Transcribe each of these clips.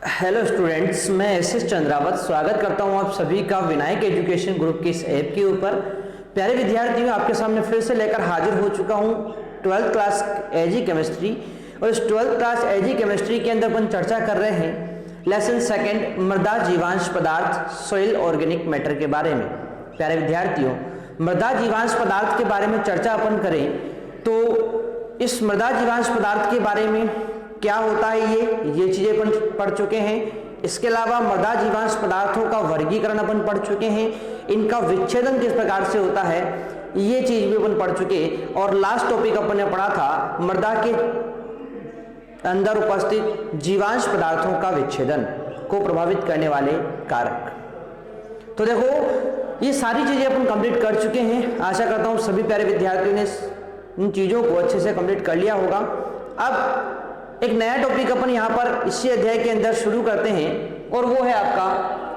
Hello students, मैं S Chandrawat स्वागत करता हूं आप सभी का विनायक एजुकेशन ग्रुप के इस ऐप के ऊपर। प्यारे विद्यार्थियों, आपके सामने फिर से लेकर हाजिर हो चुका हूं 12th क्लास एजी केमिस्ट्री। और इस 12th क्लास एजी केमिस्ट्री के अंदर अपन चर्चा कर रहे हैं लेसन सेकंड मृदा जीवांश पदार्थ सोइल ऑर्गेनिक मैटर के बारे में। प्यारे विद्यार्थियों, मृदा जीवांश पदार्थ के बारे में चर्चा अपन करें तो इस मृदा जीवांश पदार्थ के बारे में क्या होता है ये चीजें अपन पढ़ चुके हैं। इसके अलावा मृदा जीवांश पदार्थों का वर्गीकरण अपन पढ़ चुके हैं, इनका विच्छेदन किस प्रकार से होता है ये चीज भी अपन पढ़ चुके। और लास्ट टॉपिक अपन ने पढ़ा था मृदा के अंदर उपस्थित जीवांश पदार्थों का विच्छेदन को प्रभावित करने वाले कारक। तो देखो, ये सारी चीजें अपन कंप्लीट कर चुके हैं। आशा करता हूं सभी प्यारे विद्यार्थियों ने इन चीजों को अच्छे से कंप्लीट कर लिया होगा। अब एक नया टॉपिक अपन यहाँ पर इसी अध्याय के अंदर शुरू करते हैं और वो है आपका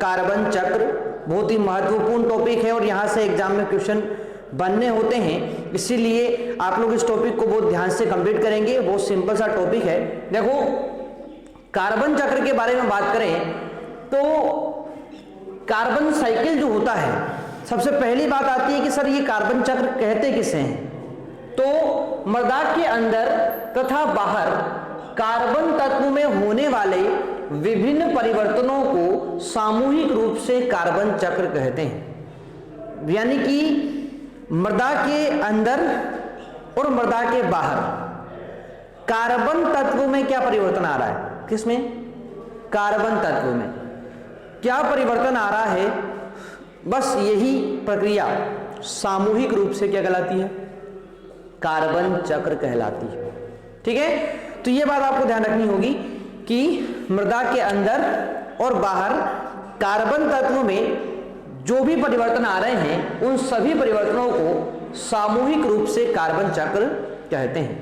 कार्बन चक्र। बहुत ही महत्वपूर्ण टॉपिक है और यहाँ से एग्जाम में क्वेश्चन बनने होते हैं, इसीलिए आप लोग इस टॉपिक को बहुत ध्यान से कंप्लीट करेंगे। बहुत सिंपल सा टॉपिक है। देखो, कार्बन चक्र के बारे में बात करें तो कार्बन साइकिल जो होता है, सबसे पहली बात आती है कि सर ये कार्बन चक्र कहते किसे हैं। तो मृदा के अंदर तथा बाहर कार्बन तत्व में होने वाले विभिन्न परिवर्तनों को सामूहिक रूप से कार्बन चक्र कहते हैं। यानी कि मृदा के अंदर और मृदा के बाहर कार्बन तत्व में क्या परिवर्तन आ रहा है, किसमें, कार्बन तत्व में क्या परिवर्तन आ रहा है, बस यही प्रक्रिया सामूहिक रूप से क्या कहलाती है, कार्बन चक्र कहलाती है। ठीक है, तो ये बात आपको ध्यान रखनी होगी कि मृदा के अंदर और बाहर कार्बन तत्व में जो भी परिवर्तन आ रहे हैं उन सभी परिवर्तनों को सामूहिक रूप से कार्बन चक्र कहते हैं।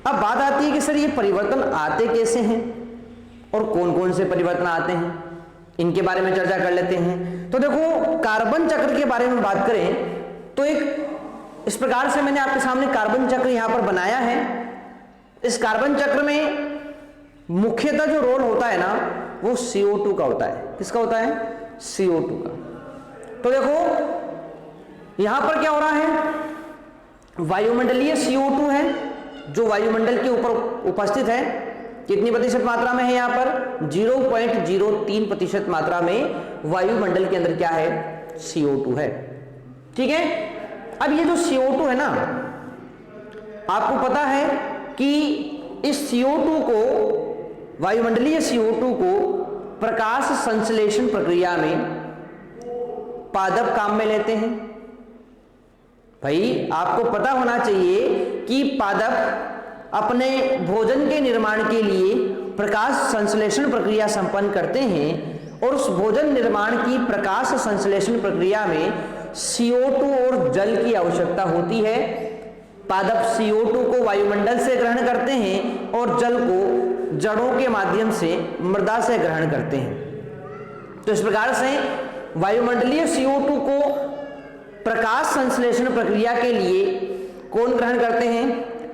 अब बात आती है कि सर ये परिवर्तन आते कैसे हैं और कौन कौन से परिवर्तन आते हैं, इनके बारे में चर्चा कर लेते हैं। तो देखो, कार्बन चक्र के बारे में बात करें तो एक इस प्रकार से मैंने आपके सामने कार्बन चक्र यहां पर बनाया है। इस कार्बन चक्र में मुख्यतः जो रोल होता है ना वो CO2 का होता है। किसका होता है, CO2 का। तो देखो यहां पर क्या हो रहा है, वायुमंडलीय CO2 है जो वायुमंडल के ऊपर उपस्थित है। कितनी प्रतिशत मात्रा में है, यहां पर 0.03% मात्रा में वायुमंडल के अंदर क्या है, CO2 है। ठीक है, अब ये जो CO2 है ना, आपको पता है कि इस CO2 को, वायुमंडलीय CO2 को प्रकाश संश्लेषण प्रक्रिया में पादप काम में लेते हैं। भाई आपको पता होना चाहिए कि पादप अपने भोजन के निर्माण के लिए प्रकाश संश्लेषण प्रक्रिया संपन्न करते हैं और उस भोजन निर्माण की प्रकाश संश्लेषण प्रक्रिया में CO2 और जल की आवश्यकता होती है। पादप CO2 को वायुमंडल से ग्रहण करते हैं और जल को जड़ों के माध्यम से मृदा से ग्रहण करते हैं। तो इस प्रकार से वायुमंडलीय CO2 को प्रकाश संश्लेषण प्रक्रिया के लिए कौन ग्रहण करते हैं,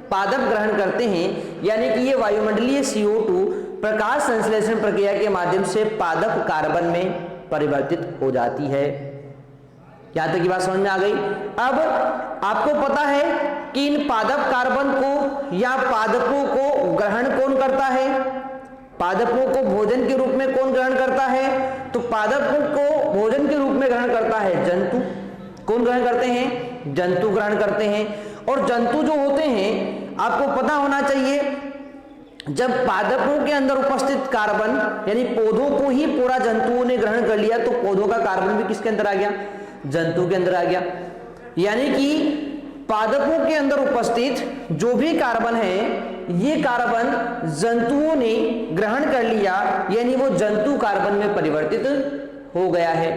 पादप ग्रहण करते हैं। यानी कि ये वायुमंडलीय CO2 प्रकाश संश्लेषण प्रक्रिया के माध्यम से पादप कार्बन में परिवर्तित हो जाती है। यहां तक की बात समझ में आ गई। अब आपको पता है कि इन पादप कार्बन को या पादपों को ग्रहण कौन करता है, पादपों को भोजन के रूप में कौन ग्रहण करता है, तो पादपों को भोजन के रूप में ग्रहण करता है जंतु। कौन ग्रहण करते हैं, जंतु ग्रहण करते हैं। और जंतु जो होते हैं, आपको पता होना चाहिए, जब पादपों के अंदर उपस्थित कार्बन यानी पौधों को ही पूरा जंतुओं ने ग्रहण कर लिया तो पौधों का कार्बन भी किसके अंदर आ गया, जंतु के अंदर आ गया। यानी कि पादपों के अंदर उपस्थित जो भी कार्बन है ये कार्बन जंतुओं ने ग्रहण कर लिया, यानी वो जंतु कार्बन में परिवर्तित हो गया है।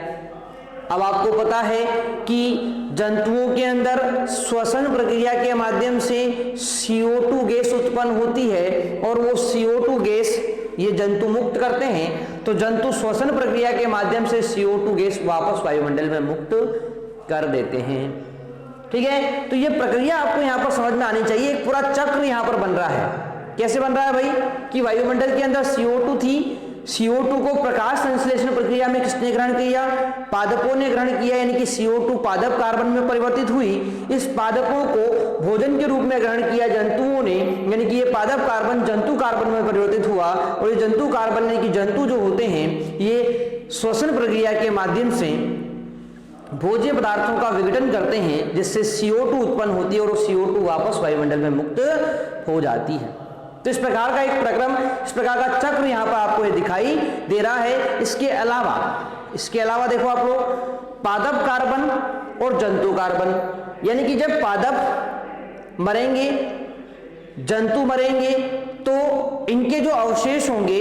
अब आपको पता है कि जंतुओं के अंदर श्वसन प्रक्रिया के माध्यम से CO2 गैस उत्पन्न होती है और वो CO2 गैस ये जंतु मुक्त करते हैं। तो जंतु श्वसन प्रक्रिया के माध्यम से CO2 गैस वापस वायुमंडल में मुक्त कर देते हैं। ठीक है, तो ये प्रक्रिया आपको यहां पर समझ में आनी चाहिए। एक पूरा चक्र यहां पर बन रहा है। कैसे बन रहा है भाई, कि वायुमंडल के अंदर CO2 थी, CO2 को प्रकाश संश्लेषण प्रक्रिया में किसने ग्रहण किया? पादपों ने ग्रहण किया, यानी कि CO2 पादप कार्बन में परिवर्तित हुई। इस पादपों को भोजन के रूप में ग्रहण किया जंतुओं ने, यानी कि ये पादप कार्बन जंतु कार्बन में परिवर्तित हुआ, और ये जंतु कार्बन यानी कि जंतु जो होते हैं ये श्वसन प्रक्रिया के माध्यम से भोज्य पदार्थों का विघटन करते हैं, जिससे CO2 उत्पन्न होती है और वो CO2 वापस वायुमंडल में मुक्त हो जाती है। तो इस प्रकार का एक प्रक्रम, इस प्रकार का चक्र यहाँ पर आपको ये दिखाई दे रहा है। इसके अलावा देखो आप लोग, पादप कार्बन और जंतु कार्बन, यानी कि जब पादप मरेंगे, जंतु मरेंगे, तो इनके जो अवशेष होंगे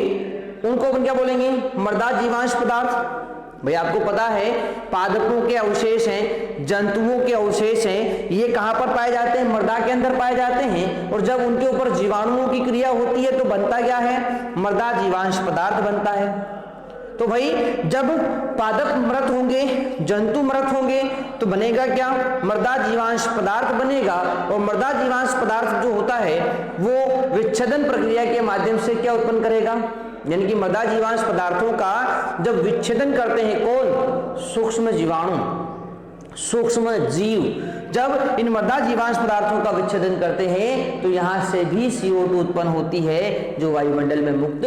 उनको अपन क्या बोलेंगे? मृदा जीवांश पदार्थ। भाई आपको पता है पादपों के अवशेष हैं, जंतुओं के अवशेष हैं, ये कहां पर पाए जाते हैं? मृदा के अंदर पाए जाते हैं। और जब उनके ऊपर जीवाणुओं की क्रिया होती है तो बनता क्या है? मृदा जीवांश पदार्थ बनता है। तो भाई जब पादप मृत होंगे, जंतु मृत होंगे, तो बनेगा क्या? मृदा जीवांश पदार्थ बनेगा। और मृदा जीवांश पदार्थ जो होता है वो विच्छेदन प्रक्रिया के माध्यम से क्या उत्पन्न करेगा? यानी कि मृदा जीवांश पदार्थों का जब विच्छेदन करते हैं कौन? सूक्ष्म जीवाणु, सूक्ष्म जीव। जब इन मृदा जीवांश पदार्थों का विच्छेदन करते हैं तो यहां से भी CO2 उत्पन्न होती है, जो वायुमंडल में मुक्त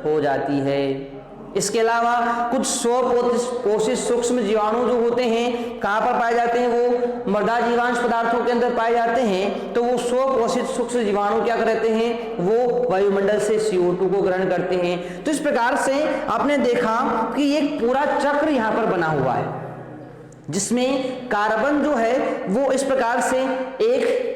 हो जाती है। इसके अलावा कुछ स्वपोषित सूक्ष्म जीवाणु जो होते हैं कहां पर पाए जाते हैं? वो मृदा जीवांश पदार्थों के अंदर पाए जाते हैं। तो वो स्वपोषित सूक्ष्म जीवाणु क्या करते हैं? वो वायुमंडल से CO2 को ग्रहण करते हैं। तो इस प्रकार से आपने देखा कि एक पूरा चक्र यहां पर बना हुआ है, जिसमें कार्बन जो है वो इस प्रकार से एक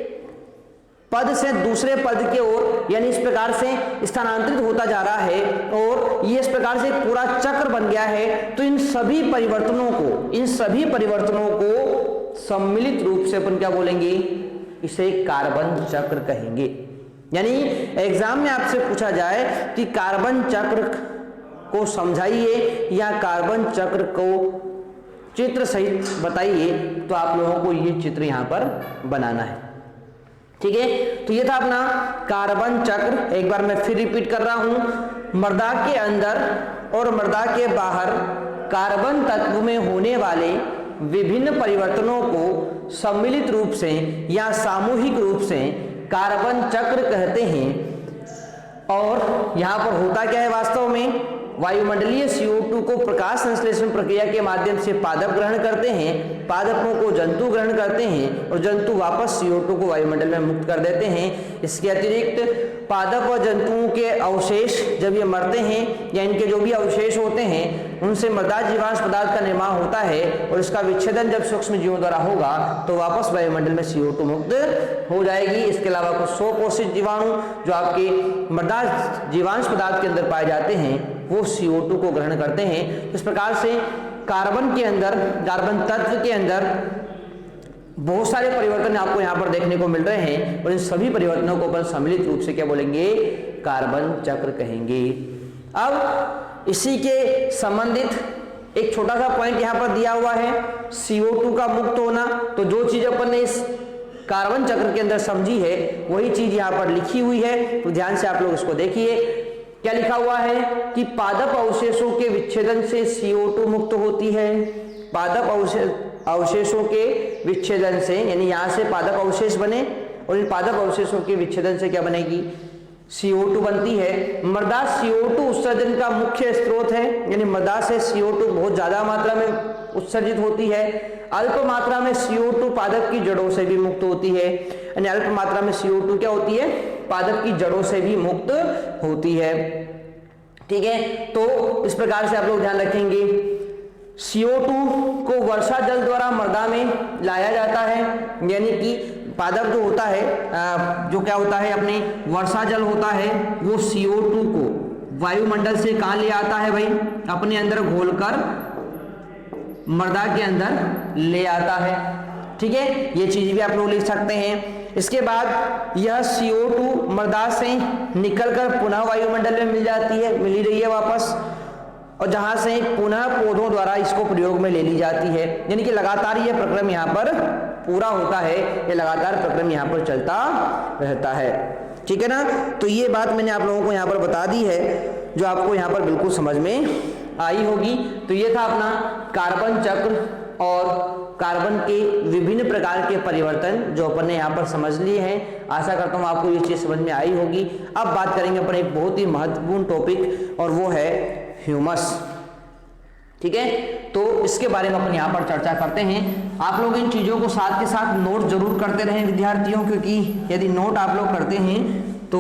पद से दूसरे पद के ओर, यानी इस प्रकार से स्थानांतरित होता जा रहा है, और ये इस प्रकार से पूरा चक्र बन गया है। तो इन सभी परिवर्तनों को सम्मिलित रूप से अपन क्या बोलेंगे? इसे कार्बन चक्र कहेंगे। यानी एग्जाम में आपसे पूछा जाए कि कार्बन चक्र को समझाइए या कार्बन चक्र को चित्र सहित बताइए, तो आप लोगों को ये चित्र यहां पर बनाना है। ठीक है, तो ये था अपना कार्बन चक्र। एक बार मैं फिर रिपीट कर रहा हूं, मृदा के अंदर और मृदा के बाहर कार्बन तत्व में होने वाले विभिन्न परिवर्तनों को सम्मिलित रूप से या सामूहिक रूप से कार्बन चक्र कहते हैं। और यहां पर होता क्या है? वास्तव में वायुमंडलीय CO2 को प्रकाश संश्लेषण प्रक्रिया के माध्यम से पादप ग्रहण करते हैं, पादपों को जंतु ग्रहण करते हैं, और जंतु वापस CO2 को वायुमंडल में मुक्त कर देते हैं। इसके अतिरिक्त पादप और जंतुओं के अवशेष जब ये मरते हैं, या इनके जो भी अवशेष होते हैं, उनसे मृदा जीवांश पदार्थ का निर्माण होता है, और इसका विच्छेदन जब सूक्ष्म जीवों द्वारा होगा तो वापस वायुमंडल में CO2 मुक्त हो जाएगी। इसके अलावा कुछ स्वपोषित जीवाणु जो आपके मृदा जीवांश पदार्थ के अंदर पाए जाते हैं वो CO2 को ग्रहण करते हैं। इस प्रकार से कार्बन के अंदर, कार्बन तत्व के अंदर बहुत सारे परिवर्तन आपको यहाँ पर देखने को मिल रहे हैं, और इन सभी परिवर्तनों को अपन सम्मिलित रूप से क्या बोलेंगे? कार्बन चक्र कहेंगे। अब इसी के संबंधित एक छोटा सा पॉइंट यहाँ पर दिया हुआ है, CO2 का मुक्त होना। तो जो चीज अपन ने इस कार्बन चक्र के अंदर समझी है वही चीज यहाँ पर लिखी हुई है, तो ध्यान से आप लोग इसको देखिए। क्या लिखा हुआ है कि पादप अवशेषों के विच्छेदन से CO2 मुक्त होती है। पादप अवशेषों के विच्छेदन से, यानी यहां से पादप अवशेष बने, और इन पादप अवशेषों के विच्छेदन से क्या बनेगी? CO2 बनती है। मृदा CO2 उत्सर्जन का मुख्य स्रोत है, यानी मृदा से CO2 बहुत ज्यादा मात्रा में उत्सर्जित होती है। अल्प मात्रा में CO2 पादप की जड़ों से भी मुक्त होती है, यानी अल्प मात्रा में CO2 क्या होती है? पादप की जड़ों से भी मुक्त होती है। ठीक है, तो इस प्रकार से आप लोग ध्यान रखेंगे। CO2 को वर्षा जल द्वारा मृदा में लाया जाता है, यानी कि पादप जो होता है, जो क्या होता है, अपने वर्षा जल होता है, वो CO2 को वायुमंडल से कहां ले आता है भाई? अपने अंदर घोलकर मृदा के अंदर ले आता है। ठीक है, ये चीज भी आप लोग लिख सकते हैं। इसके बाद यह CO2 मृदा से निकलकर पुनः वायुमंडल में मिल जाती है, मिली रही है वापस, और जहां से पुनः पौधों द्वारा इसको प्रयोग में ले ली जाती है। यानी कि लगातार यह प्रक्रम यहाँ पर पूरा होता है, ये लगातार प्रक्रम यहाँ पर चलता रहता है। ठीक है ना, तो ये बात मैंने आप लोगों को यहाँ पर बता दी है। जो आपको यहाँ पर बिल्कुल समझ में आई होगी। तो ये था अपना कार्बन चक्र और कार्बन के विभिन्न प्रकार के परिवर्तन जो अपन ने यहाँ पर समझ लिए हैं। आशा करता हूँ आपको ये चीज समझ में आई होगी। अब बात करेंगे अपन एक बहुत ही महत्वपूर्ण टॉपिक और वो है ह्यूमस। ठीक है, तो इसके बारे में अपन यहाँ पर चर्चा करते हैं। आप लोग इन चीजों को साथ के साथ नोट जरूर करते रहें विद्यार्थियों, क्योंकि यदि नोट आप लोग करते हैं तो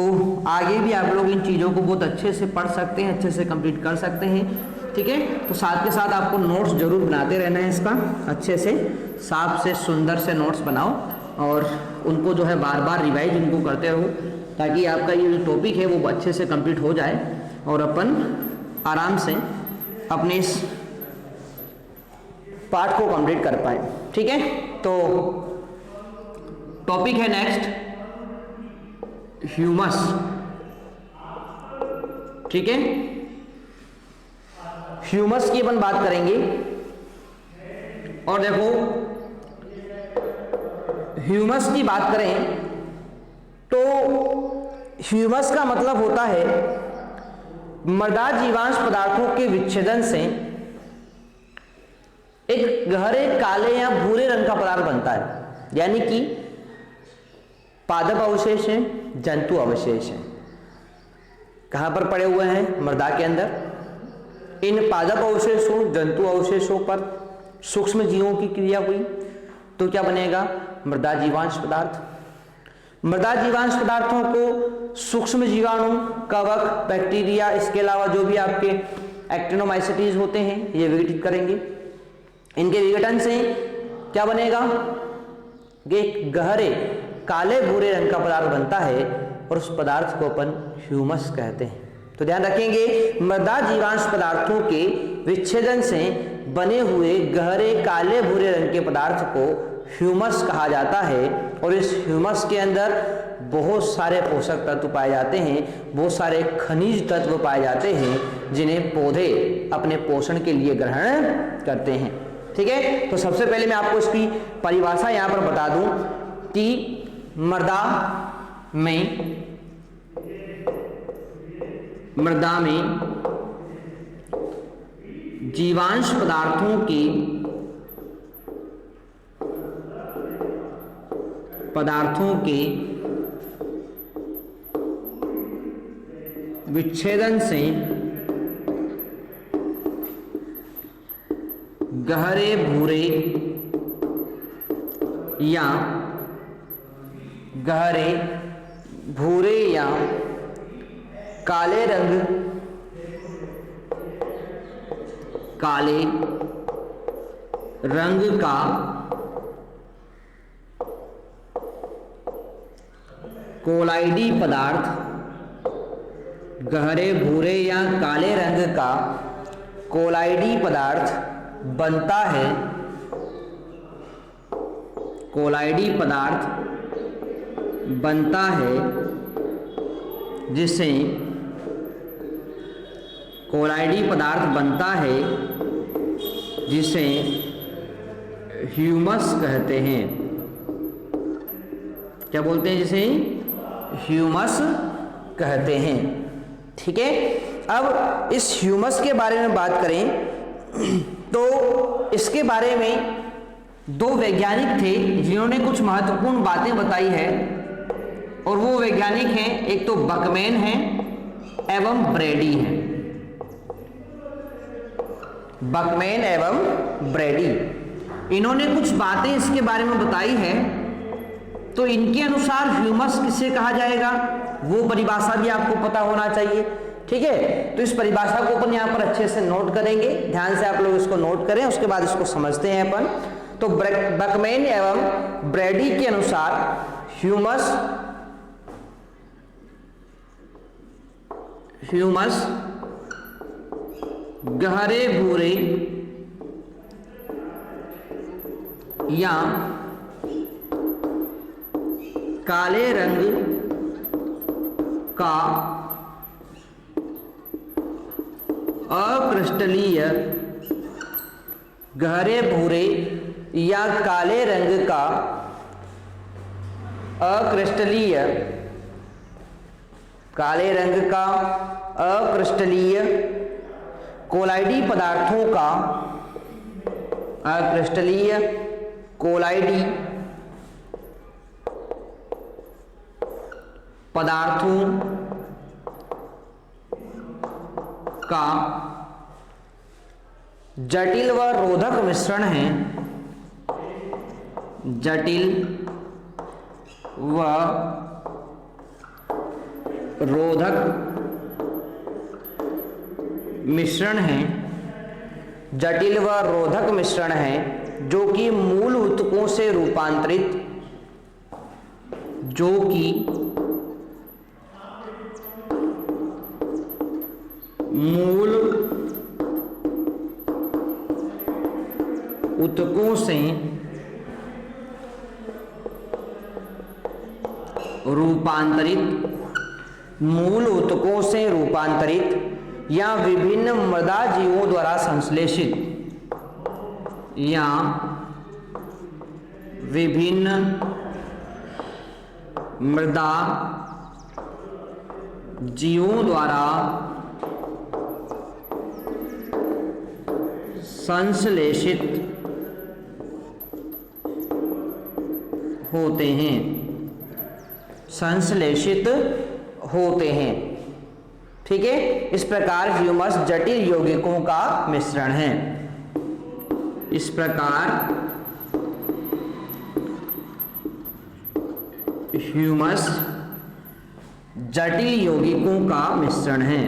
आगे भी आप लोग इन चीजों को बहुत अच्छे से पढ़ सकते हैं, अच्छे से कंप्लीट कर सकते हैं। ठीक है, तो साथ के साथ आपको नोट्स जरूर बनाते रहना है। इसका अच्छे से साफ से सुंदर से नोट्स बनाओ और उनको जो है बार बार रिवाइज उनको करते रहो, ताकि आपका ये जो टॉपिक है वो अच्छे से कंप्लीट हो जाए और अपन आराम से अपने इस पार्ट को कंप्लीट कर पाए। ठीक है, तो टॉपिक है नेक्स्ट ह्यूमस। ठीक है, ह्यूमस की अपन बात करेंगे। और देखो, ह्यूमस की बात करें तो ह्यूमस का मतलब होता है मृदा जीवांश पदार्थों के विच्छेदन से एक गहरे काले या भूरे रंग का पदार्थ बनता है, यानी कि पादप अवशेष है, जंतु अवशेष है। कहां पर पड़े हुए हैं? मृदा के अंदर। इन पादप अवशेषों, जंतु अवशेषों पर सूक्ष्म जीवों की क्रिया हुई तो क्या बनेगा? मृदा जीवांश पदार्थ। मृदा जीवांश पदार्थों को सूक्ष्म जीवाणु, कवक, बैक्टीरिया, इसके अलावा जो भी आपके एक्टिनोमाइसीटीज होते हैं ये विघटित करेंगे। इनके विघटन से क्या बनेगा? एक गहरे काले भूरे रंग का पदार्थ बनता है और उस पदार्थ को अपन ह्यूमस कहते हैं। तो ध्यान रखेंगे, मृदा जीवांश पदार्थों के विच्छेदन से बने हुए गहरे काले भूरे रंग के पदार्थ को ह्यूमस कहा जाता है। और इस ह्यूमस के अंदर बहुत सारे पोषक तत्व पाए जाते हैं, बहुत सारे खनिज तत्व पाए जाते हैं जिन्हें पौधे अपने पोषण के लिए ग्रहण करते हैं। ठीक है, तो सबसे पहले मैं आपको इसकी परिभाषा यहां पर बता दूं कि मृदा में जीवांश पदार्थों के विच्छेदन से गहरे भूरे या काले रंग का कोलाइडी पदार्थ, गहरे भूरे या काले रंग का कोलाइडी पदार्थ बनता है। कोलाइडी पदार्थ बनता है जिसे ह्यूमस कहते हैं। क्या बोलते हैं? जिसे ह्यूमस कहते हैं। ठीक है, अब इस ह्यूमस के बारे में बात करें तो इसके बारे में दो वैज्ञानिक थे जिन्होंने कुछ महत्वपूर्ण बातें बताई है, और वो वैज्ञानिक हैं, एक तो बकमैन है एवं ब्रैडी है। बकमैन एवं ब्रैडी, इन्होंने कुछ बातें इसके बारे में बताई है। तो इनके अनुसार ह्यूमस किसे कहा जाएगा वो परिभाषा भी आपको पता होना चाहिए। ठीक है, तो इस परिभाषा को अपन यहाँ पर अच्छे से नोट करेंगे। ध्यान से आप लोग इसको नोट करें, उसके बाद इसको समझते हैं अपन। तो बकमैन एवं ब्रैडी के अनुसार ह्यूमस गहरे भूरे या काले रंग का अक्रिस्टलीय, गहरे भूरे या काले रंग का अक्रिस्टलीय काले रंग का अक्रिस्टलीय कोलाइडी पदार्थों का, अक्रिस्टलीय कोलाइडी पदार्थों का जटिल व रोधक मिश्रण है, जटिल व रोधक मिश्रण है, जटिल व रोधक मिश्रण है जो कि मूल ऊतकों से रूपांतरित, जो कि मूल ऊतकों से रूपांतरित, मूल ऊतकों से रूपांतरित या विभिन्न मृदा जीवों द्वारा संश्लेषित, या विभिन्न मृदा जीवों द्वारा संश्लेषित होते हैं, संश्लेषित होते हैं। ठीक है, इस प्रकार ह्यूमस जटिल यौगिकों का मिश्रण है। इस प्रकार ह्यूमस जटिल यौगिकों का मिश्रण है,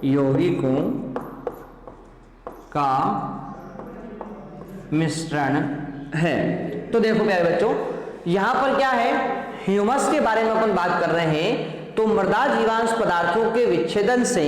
यौगिकों का मिश्रण है। तो देखो प्यारे बच्चों, यहां पर क्या है, ह्यूमस के बारे में अपन बात कर रहे हैं। तो मृदा जीवांश पदार्थों के विच्छेदन से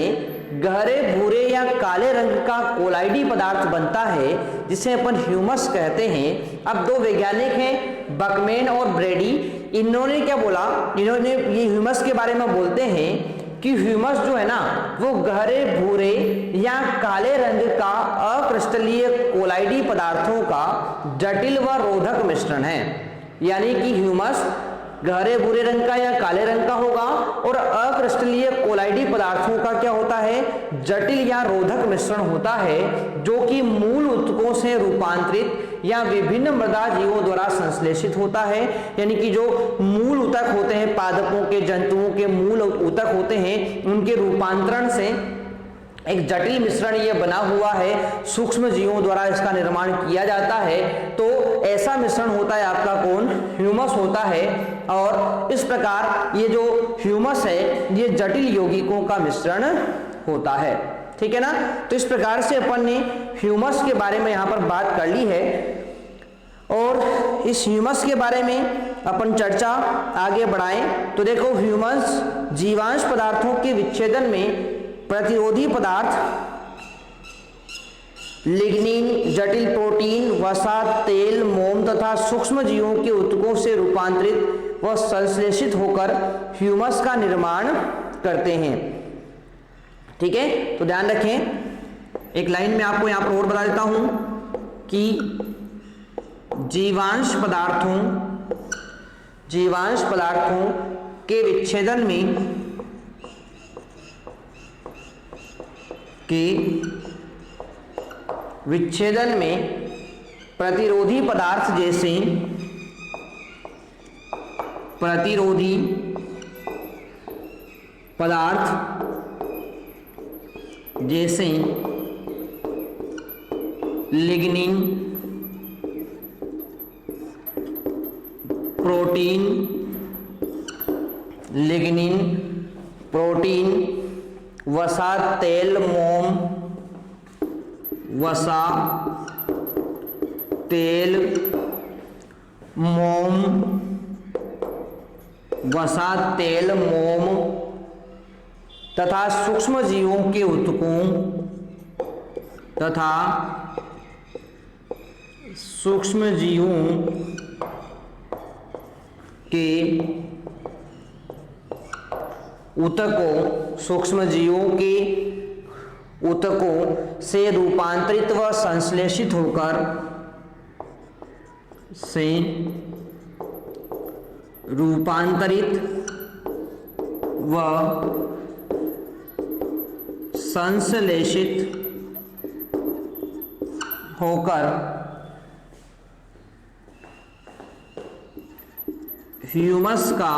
गहरे भूरे या काले रंग का कोलाइडी पदार्थ बनता है, जिसे अपन ह्यूमस कहते हैं। अब दो वैज्ञानिक हैं, बकमैन और ब्रेडी, इन्होंने क्या बोला, इन्होंने ये ह्यूमस के बारे में बोलते हैं कि ह्यूमस जो है ना वो गहरे भूरे या काले रंग का अक्रिस्टलीय कोलाइडी पदार्थों का जटिल व रोधक मिश्रण है। यानी कि ह्यूमस गहरे भूरे रंग का या काले रंग का होगा और अक्रिस्टलीय कोलाइडी पदार्थों का क्या होता है, जटिल या रोधक मिश्रण होता है, जो कि मूल ऊतकों से रूपांतरित या विभिन्न मृदा जीवों द्वारा संश्लेषित होता है। यानी कि जो मूल ऊतक होते हैं, पादपों के, जंतुओं के मूल ऊतक होते हैं, उनके रूपांतरण से एक जटिल मिश्रण ये बना हुआ है, सूक्ष्म जीवों द्वारा इसका निर्माण किया जाता है। तो ऐसा मिश्रण होता है आपका कौन, ह्यूमस होता है। और इस प्रकार ये जो ह्यूमस है ये जटिल यौगिकों का मिश्रण होता है। ठीक है ना। तो इस प्रकार से अपन ने ह्यूमस के बारे में यहाँ पर बात कर ली है और इस ह्यूमस के बारे में अपन चर्चा आगे बढ़ाएं। तो देखो, ह्यूमस जीवांश पदार्थों के विच्छेदन में प्रतिरोधी पदार्थ लिग्निन, जटिल प्रोटीन, वसा, तेल, मोम तथा सूक्ष्म जीवों के ऊतकों से रूपांतरित व संश्लेषित होकर ह्यूमस का निर्माण करते हैं। ठीक है, तो ध्यान रखें। एक लाइन में आपको यहां पर और बता देता हूं कि जीवांश पदार्थों के विच्छेदन में प्रतिरोधी पदार्थ जैसे लिग्निन, प्रोटीन, वसा, तेल, मोम तथा सूक्ष्म जीवों के ऊतकों से रूपांतरित व संश्लेषित होकर रूपांतरित व संश्लेषित होकर ह्यूमस का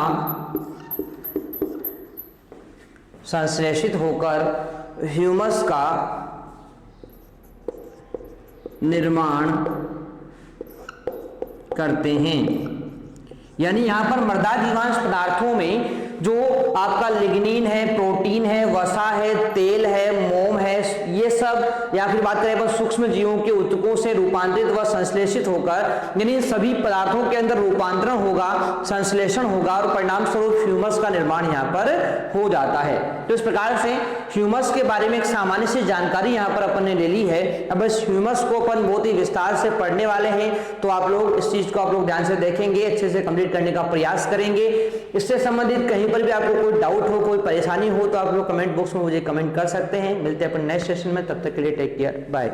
संश्लेषित होकर ह्यूमस का निर्माण करते हैं। यानी यहां पर मृदा जीवांश पदार्थों में जो आपका लिग्निन है, प्रोटीन है, वसा है, तेल है, मोम है, ये सब, या फिर बात करें अपन सूक्ष्म जीवों के ऊतकों से रूपांतरित व संश्लेषित होकर, यानी इन सभी पदार्थों के अंदर रूपांतरण होगा, संश्लेषण होगा और परिणाम स्वरूप ह्यूमस का निर्माण यहाँ पर हो जाता है। तो इस प्रकार से ह्यूमस के बारे में एक सामान्य सी जानकारी यहाँ पर अपन ने ले ली है। अब इस ह्यूमस को अपन बहुत ही विस्तार से पढ़ने वाले हैं, तो आप लोग इस चीज को आप लोग ध्यान से देखेंगे, अच्छे से कंप्लीट करने का प्रयास करेंगे। इससे संबंधित कहीं पर भी आपको कोई डाउट हो, कोई परेशानी हो, तो आप लोग कमेंट बॉक्स में मुझे कमेंट कर सकते हैं। मिलते हैं अपन नेक्स्ट सेशन में, तब तक के लिए टेक केयर, बाय।